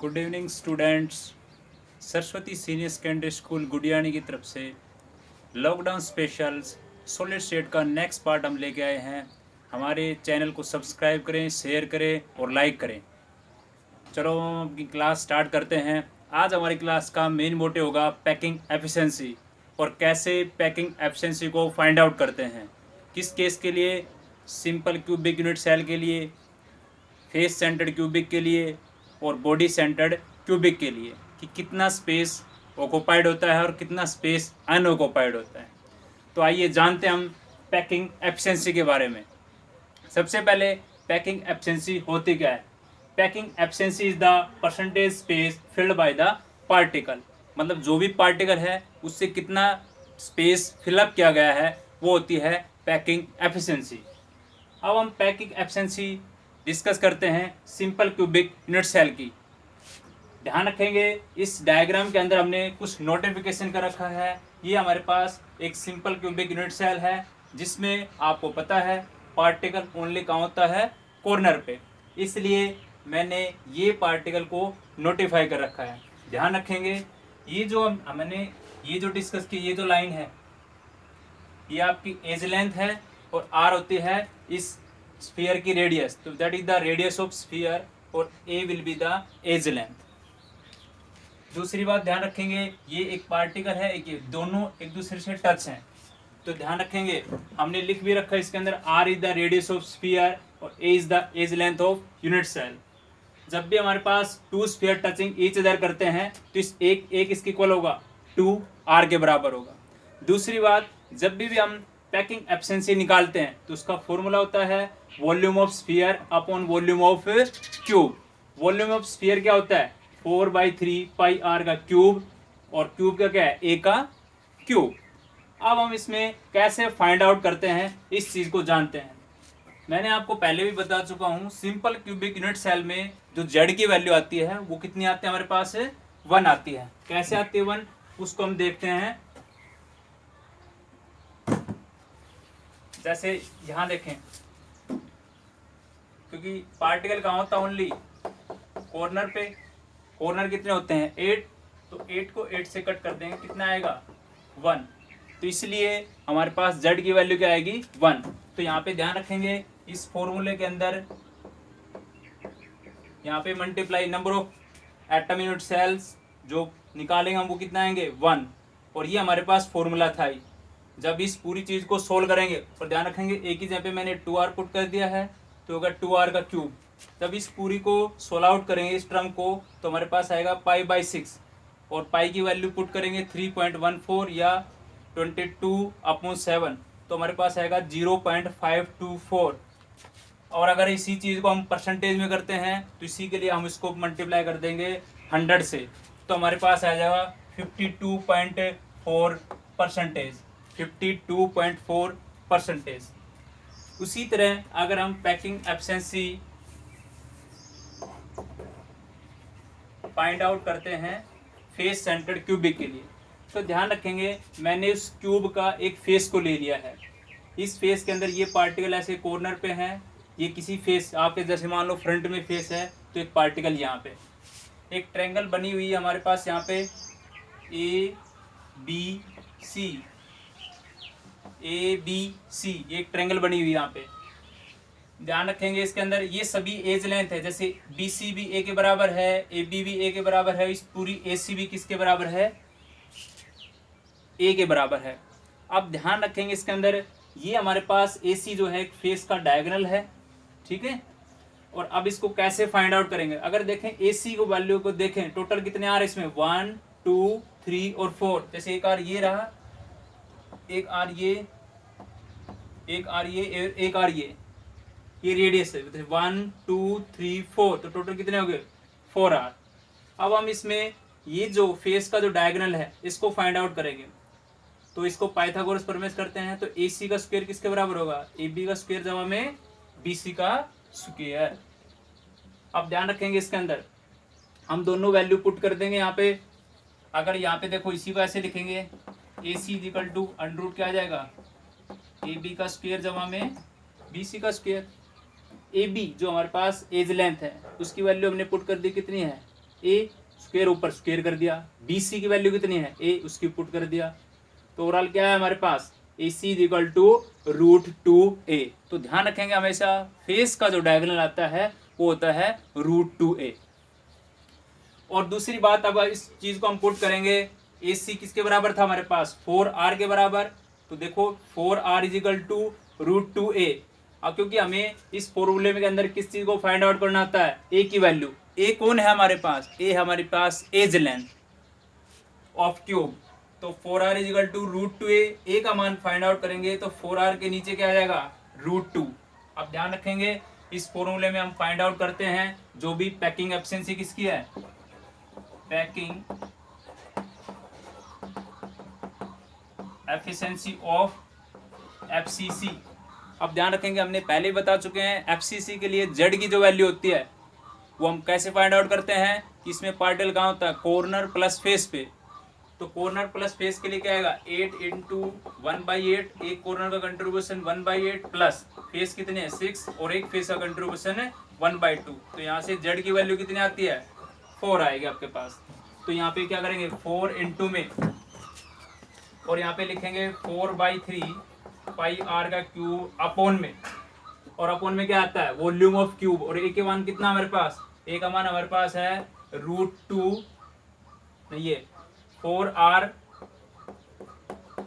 Good evening students. Saraswati senior secondary school Gudiyani की तरफ से लॉकडाउन स्पेशल्स सॉलिड स्टेट का नेक्स्ट पार्ट हम लेके आए हैं। हमारे चैनल को सब्सक्राइब करें, शेयर करें और लाइक करें। चलो हम अपनी क्लास स्टार्ट करते हैं। आज हमारी क्लास का मेन मोटिव होगा पैकिंग एफिशिएंसी और कैसे पैकिंग एफिशिएंसी को फाइंड आउट करते हैं। किस केस के लिए? सिंपल क्यूबिक यूनिट सेल के लिए, फेस सेंटर्ड क्यूबिक के लिए और बॉडी सेंटर्ड क्यूबिक के लिए कि कितना स्पेस ऑक्यूपाइड होता है और कितना स्पेस अनऑक्यूपाइड होता है। तो आइए जानते हैं हम पैकिंग एफिशिएंसी के बारे में। सबसे पहले पैकिंग एफिशिएंसी होती क्या है? Packing efficiency is the percentage space filled by the particle. मतलब जो भी पार्टिकल है उससे कितना स्पेस फिलअप किया गया है वो होती है पैकिंग एफिशिएंसी। अब हम पैकिंग एफिशिएंसी डिस्कस करते हैं सिंपल क्यूबिक यूनिट सेल की। ध्यान रखेंगे इस डायग्राम के अंदर हमने कुछ नोटिफिकेशन कर रखा है। ये हमारे पास एक सिंपल क्यूबिक यूनिट सेल है जिसमें आपको पता है पार्टिकल ओनली कहाँ होता है? कॉर्नर पे। इसलिए मैंने ये पार्टिकल को नोटिफाई कर रखा है। ध्यान रखेंगे ये जो हमने ये जो डिस्कस की ये जो लाइन है ये आपकी एज लेंथ है और आर होती है इस स्फीयर की रेडियस। तो that is the radius of sphere और a will be the edge length. दूसरी बात ध्यान रखेंगे ये एक पार्टिकल है, एक ये दोनों एक दूसरे से टच हैं। तो ध्यान रखेंगे हमने लिख भी रखा है इसके अंदर r is the radius of sphere और a is the edge length of unit cell. जब भी हमारे पास two sphere touching each other करते हैं तो इस एक इसके इक्वल होगा 2 आर के बराबर होगा। दूसरी बात जब भी हम पैकिंग एफिशिएंसी निकालते हैं तो उसका फॉर्मूला होता है volume of sphere upon volume of cube. Volume of sphere क्या होता है? 4/3 पाई आर का क्यूब और क्यूब का क्या है? ए का क्यूब। अब हम इसमें कैसे फाइंड आउट करते हैं इस चीज को जानते हैं। मैंने आपको पहले भी बता चुका हूं सिंपल क्यूबिक यूनिट सेल में जो जेड की वैल्यू आती है वो कितनी आती है हमारे पास? 1 आती है। कैसे आती है 1? उसको हम देखते हैं। जैसे यहां देखें क्योंकि पार्टिकल कहाँ होता है? ओनली कॉर्नर पे। कॉर्नर कितने होते हैं? 8। तो 8 को 8 से कट कर देंगे, कितना आएगा? 1। तो इसलिए हमारे पास z की वैल्यू क्या आएगी? 1। तो यहाँ पे ध्यान रखेंगे इस फॉर्मूले के अंदर यहाँ पे multiply number of atom unit cells जो निकालेंगे हम वो कितना आएंगे? 1। और ये हमारे पास फॉर्मूला था ही। जब इस पूरी चीज को सोल्व करेंगे और ध्यान रखेंगे एक ही जगह पे मैंने 2r पुट कर दिया है तो होगा 2r का क्यूब। जब इस पूरी को सोल्व आउट करेंगे इस टर्म को तो हमारे पास आएगा पाई/6 और पाई की वैल्यू पुट करेंगे 3.14 या 22/7 तो हमारे पास आएगा 0.524। और अगर इसी चीज को हम परसेंटेज में करते हैं तो इसी के लिए हम इसको मल्टीप्लाई कर देंगे 100 से तो हमारे पास आ जाएगा 52.4%। 52.4%। उसी तरह अगर हम पैकिंग एफिशिएंसी फाइंड आउट करते हैं फेस सेंटर्ड क्यूबिक के लिए तो ध्यान रखेंगे मैंने उस क्यूब का एक फेस को ले लिया है। इस फेस के अंदर ये पार्टिकल ऐसे कॉर्नर पे है। ये किसी फेस आपके जैसे मान लो फ्रंट में फेस है तो एक पार्टिकल यहाँ पे एक ट्रायंगल बनी हुई है हमारे पास यहाँ पे ABC ये एक ट्रायंगल बनी हुई है यहाँ पे। ध्यान रखेंगे इसके अंदर ये सभी एज लेंथ है। जैसे BC भी A के बराबर है, AB भी A के बराबर है, इस पूरी AC भी किसके बराबर है? A के बराबर है। अब ध्यान रखेंगे इसके अंदर ये हमारे पास AC जो है एक फेस का डायगोनल है, ठीक है। और अब इसको कैसे फाइंड आउट करेंगे? अगर देखें AC को वैल्यू को देखें टोटल कितने आ रहे इसमें 1 2 3 और 4। जैसे एक आर ये रहा, एक आर ये, एक आर ये, एक आर ये रेडियस है 1 2 3 4 तो टोटल कितने हो गए? 4r। अब हम इसमें ये जो फेस का जो डायगोनल है इसको फाइंड आउट करेंगे तो इसको पाइथागोरस प्रमेय करते हैं तो AC का स्क्वायर किसके बराबर होगा? AB का स्क्वायर जमा में BC का स्क्वायर। अब ध्यान रखेंगे इसके अंदर हम दोनों वैल्यू पुट कर देंगे यहाँ पे। अगर यहाँ पे देखो इसी को ऐसे लिखेंगे AC equal to under root क्या आ जाएगा? AB का स्क्वायर जमा में BC का स्क्वायर। AB जो हमारे पास एज लेंथ है उसकी वैल्यू हमने पुट कर दी कितनी है? ए स्क्वायर ऊपर स्क्वायर कर दिया, बी सी की वैल्यू कितनी है ए, उसकी पुट कर दिया। तो ओवरऑल क्या है हमारे पास ए सी इज इक्वल टू √2a। तो ध्यान रखेंगे हमेशा फेस का जो डायगोनल आता है वो होता है √2a। और दूसरी बात, अब इस चीज को हम पुट करेंगे, ए सी किसके बराबर था हमारे पास 4r के बराबर। तो देखो 4r is equal to √2a। अब क्योंकि हमें इस फॉर्मूले के अंदर किस चीज को फाइंड आउट करना होता है, ए की वैल्यू। ए कौन है हमारे पास, ए हमारे पास एज लेंथ ऑफ क्यूब। तो 4r is equal to √2a, ए का मान फाइंड आउट करेंगे तो 4r के नीचे क्या आ जाएगा √2। अब ध्यान रखेंगे इस फॉर्मूले में हम फाइंड आउट करते हैं जो भी पैकिंग एफिशिएंसी किसकी है, पैकिंग एफिशिएंसी ऑफ FCC। अब ध्यान रखेंगे हमने पहले ही बता चुके हैं FCC के लिए Z की जो वैल्यू होती है वो हम कैसे फाइंड आउट करते हैं कि इसमें पार्टिकल कहाँ होता है, कॉर्नर प्लस फेस पे। तो कॉर्नर प्लस फेस के लिए क्या आएगा 8 इंटू 1/8, एक कॉर्नर का कंट्रीब्यूशन 1/8 प्लस फेस कितने हैं 6 और एक फेस का कंट्रीब्यूशन है 1/2। तो यहाँ से Z की वैल्यू कितनी आती है 4 आएगी आपके पास। तो यहाँ पे क्या करेंगे 4 इंटू में और यहाँ पे लिखेंगे 4/3 पाई r का क्यूब अपॉन में, और अपॉन में क्या आता है वॉल्यूम ऑफ क्यूब। और ए के मान कितना हमारे पास, ए का मान हमारे पास है √2, ये 4r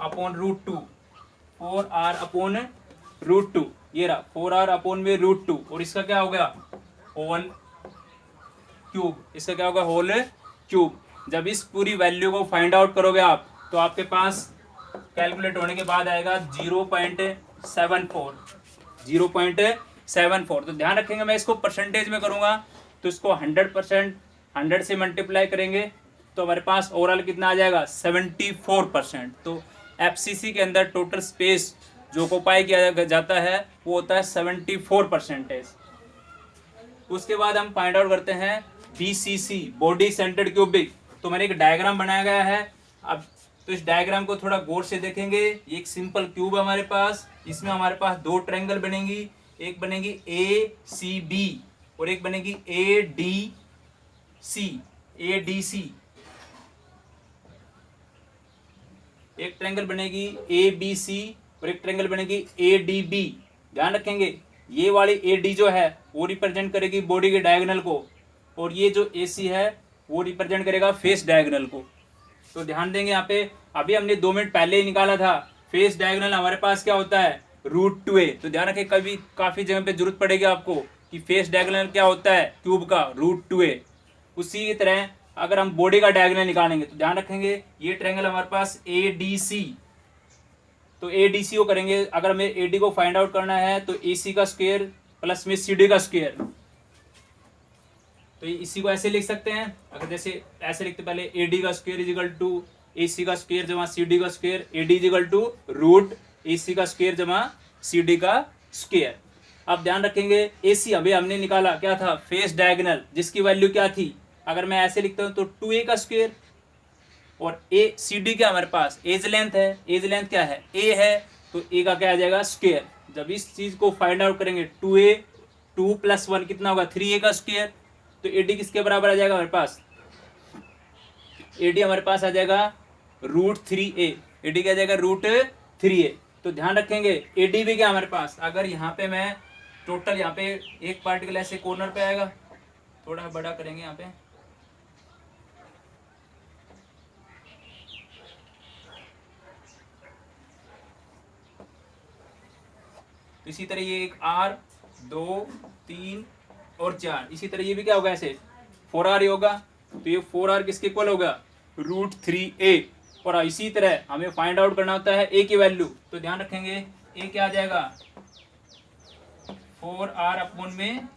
अपॉन √2, 4r अपॉन √2, ये रहा 4r अपॉन में √2। और इसका क्या हो गया होल क्यूब, इसका क्या होगा होल क्यूब। जब इस पूरी वैल्यू को फाइंड आउट करोगे आप तो आपके पास कैलकुलेट होने के बाद आएगा 0.74। तो ध्यान रखेंगे मैं इसको परसेंटेज में करूंगा तो इसको 100% 100 से मल्टीप्लाई करेंगे तो हमारे पास ओवरऑल कितना आ जाएगा 74%। तो FCC के अंदर टोटल स्पेस जो ऑक्युपाई किया जाता है वो होता है 74%। उसके बाद हम फाइंड आउट करते हैं BCC, बॉडी सेंटर्ड क्यूबिक। तो मैंने एक डायग्राम बनाया गया है, अब तो इस डायग्राम को थोड़ा गौर से देखेंगे। ये एक सिंपल क्यूब है हमारे पास, इसमें हमारे पास दो ट्रायंगल बनेगी, एक बनेगी ACB और एक बनेगी ADC। एक ट्रायंगल बनेगी ABC और एक ट्रायंगल बनेगी ADB। ध्यान रखेंगे ये वाली AD जो है वो रिप्रेजेंट करेगी बॉडी के डायगोनल को, और ये जो AC है वो रिप्रेजेंट करेगा फेस डायगोनल को। तो ध्यान देंगे यहाँ पे, अभी हमने 2 मिनट पहले ही निकाला था फेस डायगोनल हमारे पास क्या होता है √2a। तो ध्यान रखें कभी काफी जगह पे जरूरत पड़ेगी आपको कि फेस डायगोनल क्या होता है क्यूब का √2a। उसी की तरह अगर हम बॉडी का डायगोनल निकालेंगे तो ध्यान रखेंगे ये ट्रायंगल हमारे पास ADC, तो ADC को करेंगे। अगर हमें AD को फाइंड आउट करना है तो AC का स्क्वायर प्लस में CD का स्क्वायर। तो इसी को ऐसे लिख सकते हैं, अगर जैसे ऐसे लिखते पहले AD का square is equal to AC का स्क्वायर जमा CD का square, AD is equal to √AC का स्क्वायर जमा CD का स्क्वायर। अब ध्यान रखेंगे AC अभी हमने निकाला क्या था फेस डायगोनल, जिसकी वैल्यू क्या थी, अगर मैं ऐसे लिखता हूं तो 2a का स्क्वायर, और CD क्या हमारे पास एज लेंथ है, एज लेंथ क्या है a है, तो a का क्या आ जाएगा स्क्वायर। जब इस चीज को फाइंड आउट करेंगे 2a 2 + 1 कितना होगा 3a का स्क्वायर। तो AD किसके बराबर आ जाएगा हमारे पास, AD हमारे पास आ जाएगा √3a, AD क्या आ जाएगा √3a। तो ध्यान रखेंगे AD भी क्या हमारे पास, अगर यहाँ पे मैं टोटल यहाँ पे एक पार्टिकल ऐसे कॉर्नर पे आएगा, थोड़ा बड़ा करेंगे यहाँ पे, इसी तरह ये एक R 2 3 और 4, इसी तरह ये भी क्या होगा ऐसे 4R होगा। तो ये 4R किसके इक्वल होगा √3a। और इसी तरह हमें फाइंड आउट करना होता है a की वैल्यू। तो ध्यान रखेंगे a क्या आ जाएगा 4R अपॉन में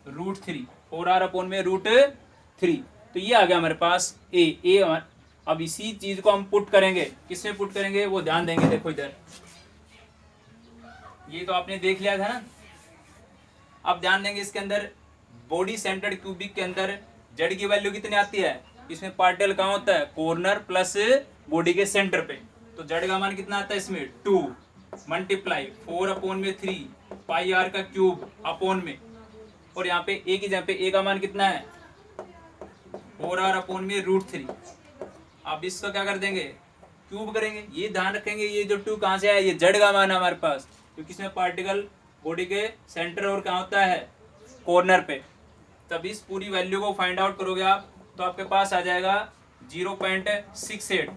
√3, 4R अपॉन में √3। तो ये आ गया हमारे पास a। अब इसी चीज को हम पुट करेंगे, किसमें पुट करेंगे वो ध्यान देंगे। देखो इधर ये तो आपने देख लिया था ना। अब ध्यान देंगे इसके अंदर बॉडी सेंटर्ड क्यूबिक के अंदर Z की वैल्यू कितनी आती है, इसमें पार्टिकल कहाँ होता है कॉर्नर प्लस बॉडी के सेंटर पे। तो Z का मान कितना आता है इसमें 2 मल्टीप्लाई 4 अपॉन में 3 पाई r का क्यूब अपॉन में, और यहाँ पे a की जगह पे a का मान कितना है 4r/√3। अब इसका क्या कर देंगे, क्यूब करेंगे। ये ध्यान रखेंगे ये जो 2 कहाँ से आया, ये जेड का मान है हमारे पास, क्योंकि इसमें पार्टिकल बॉडी के सेंटर और कहाँ होता है, कॉर्नर पे। तब इस पूरी वैल्यू को फाइंड आउट करोगे आप तो आपके पास आ जाएगा 0.68,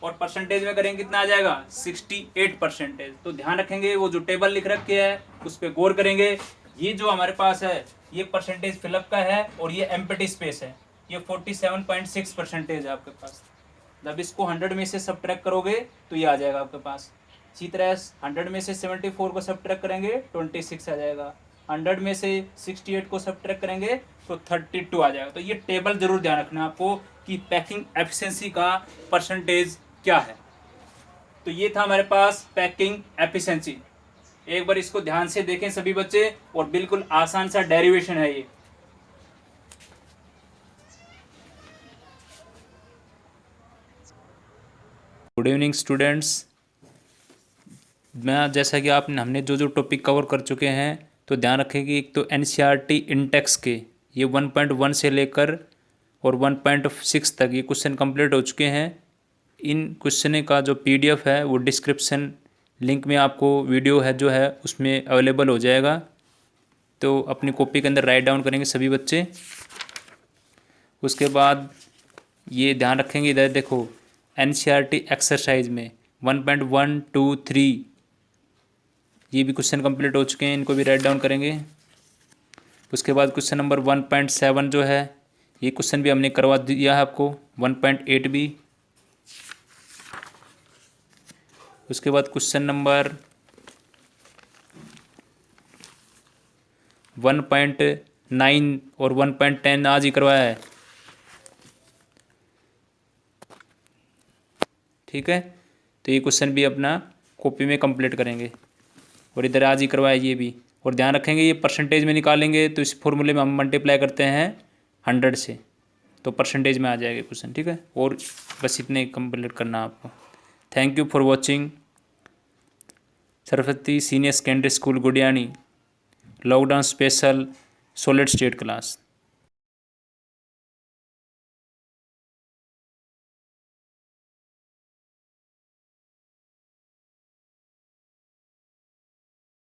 और परसेंटेज में करेंगे कितना आ जाएगा, 68%। तो ध्यान रखेंगे वो जो टेबल लिख रखे है उस पर गौर करेंगे। ये जो हमारे पास है ये परसेंटेज फिलअप का है और ये एम्प्टी स्पेस है, ये 47.6% है आपके पास। जब इसको 100 में से सब्ट्रैक्ट करोगे तो ये आ जाएगा आपके पास। इसी तरह 100 में से 74 को सब्ट्रैक्ट करेंगे 26 आ जाएगा, 100 में से 68 को सब्ट्रैक्ट करेंगे तो 32 आ जाएगा। तो ये टेबल जरूर ध्यान रखना आपको कि पैकिंग एफिशिएंसी का परसेंटेज क्या है। तो ये था हमारे पास पैकिंग एफिशिएंसी। एक बार इसको ध्यान से देखें सभी बच्चे, और बिल्कुल आसान सा डेरिवेशन है ये। Good evening students. मैं जैसा कि हमने जो टॉपिक कवर कर चुके हैं, तो ध्यान रखें कि एक तो एनसीईआरटी इंटेक्स के ये 1.1 से लेकर और 1.6 तक ये क्वेश्चन कंप्लीट हो चुके हैं। इन क्वेश्चन का जो पीडीएफ है वो डिस्क्रिप्शन लिंक में आपको वीडियो है जो है उसमें अवेलेबल हो जाएगा, तो अपनी कॉपी के अंदर राइट डाउन करेंगे सभी बच्चे। उसके बाद ये ध्यान रखेंगे, इधर देखो एनसीईआरटी एक्सरसाइज में 1.1, 2, 3 ये भी क्वेश्चन कंप्लीट हो चुके हैं, इनको भी राइट डाउन करेंगे। उसके बाद क्वेश्चन नंबर 1.7 जो है ये क्वेश्चन भी हमने करवा दिया है आपको, 1.8 भी। उसके बाद क्वेश्चन नंबर 1.9 और 1.10 आज ही करवाया है, ठीक है। तो ये क्वेश्चन भी अपना कॉपी में कंप्लीट करेंगे, और इधर आज ही करवाया ये भी। और ध्यान रखेंगे ये परसेंटेज में निकालेंगे तो इस फॉर्मूले में हम मल्टीप्लाई करते हैं 100 से, तो परसेंटेज में आ जाएगा क्वेश्चन, ठीक है। और बस इतने कंप्लीट करना आपको। Thank you for watching Saraswati senior secondary school Gudiyani lockdown special solid state class.